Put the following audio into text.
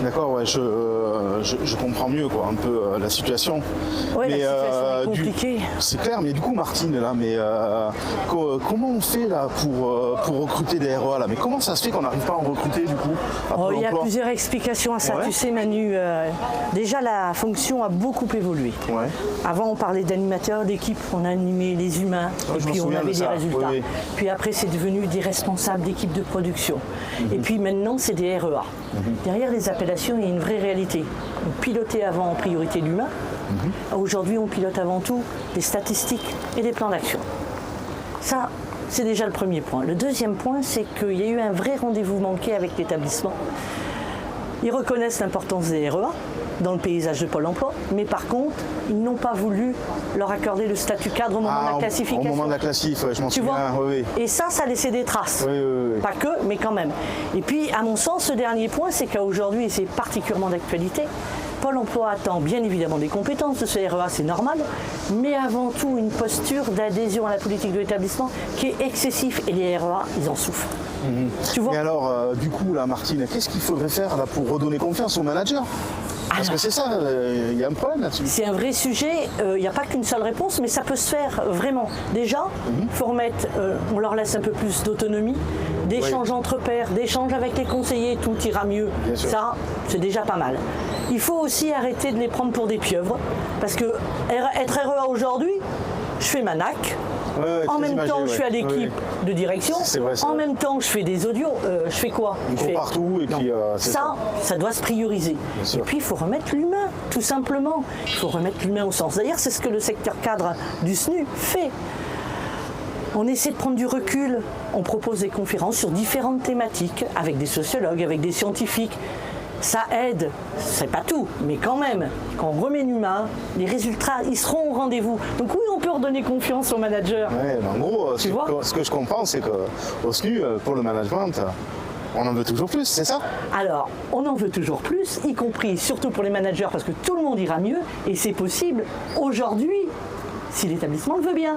D'accord, ouais, je comprends mieux quoi, un peu la situation. Oui, Mais, la situation est compliquée. c'est clair, mais du coup Martine, là, mais comment on fait là pour recruter des REA là? Mais comment ça se fait qu'on n'arrive pas à en recruter du coup à Pôle Il y a emploi? plusieurs explications à ça. Ouais. Tu sais Manu, déjà la fonction a beaucoup évolué. Ouais. Avant on parlait d'animateurs d'équipe, on animait les humains et je me puis on souviens de avait des ça. résultats. Oui, oui. Puis après c'est devenu des responsables d'équipe de production. Et puis maintenant c'est des REA. Derrière les appellations il y a une vraie réalité. On pilotait avant en priorité l'humain. Aujourd'hui on pilote avant tout des statistiques et des plans d'action. Ça, c'est déjà le premier point. Le deuxième point, c'est qu'il y a eu un vrai rendez-vous manqué avec l'établissement. Ils reconnaissent l'importance des REA dans le paysage de Pôle emploi, mais par contre, ils n'ont pas voulu leur accorder le statut cadre au moment de la classification. Au moment de la classif, ouais, je m'en Tu souviens. vois Oui, oui. Et ça a laissé des traces. Oui. Pas que, mais quand même. Et puis, à mon sens, ce dernier point, c'est qu'aujourd'hui, et c'est particulièrement d'actualité, Pôle emploi attend bien évidemment des compétences de ce REA, c'est normal, mais avant tout une posture d'adhésion à la politique de l'établissement qui est excessif et les REA, ils en souffrent. Tu vois? Mais alors, du coup, là, Martine, qu'est-ce qu'il faudrait faire là, pour redonner confiance aux managers? Parce que c'est ça, il y a un problème là-dessus. C'est un vrai sujet, il n'y a pas qu'une seule réponse, mais ça peut se faire vraiment. Déjà, il faut remettre, on leur laisse un peu plus d'autonomie, d'échanges entre pairs, d'échanges avec les conseillers, tout ira mieux. Bien sûr. Ça, c'est déjà pas mal. Il faut aussi arrêter de les prendre pour des pieuvres, parce que être REA aujourd'hui, je fais ma NAC. En même temps, je suis à l'équipe de direction. C'est vrai, en même temps, je fais des audios. Je fais quoi? Il faut partout et puis c'est Ça doit se prioriser. Et puis, il faut remettre l'humain, tout simplement. Il faut remettre l'humain au sens. D'ailleurs, c'est ce que le secteur cadre du SNU fait. On essaie de prendre du recul. On propose des conférences sur différentes thématiques avec des sociologues, avec des scientifiques. Ça aide, c'est pas tout, mais quand même, quand on remet l'humain, les résultats, ils seront au rendez-vous. Donc oui, on peut redonner confiance aux managers. Ouais, en gros, ce que je comprends, c'est qu'au SNU, pour le management, on en veut toujours plus, c'est ça? Alors, on en veut toujours plus, y compris surtout pour les managers, parce que tout le monde ira mieux, et c'est possible aujourd'hui, si l'établissement le veut bien.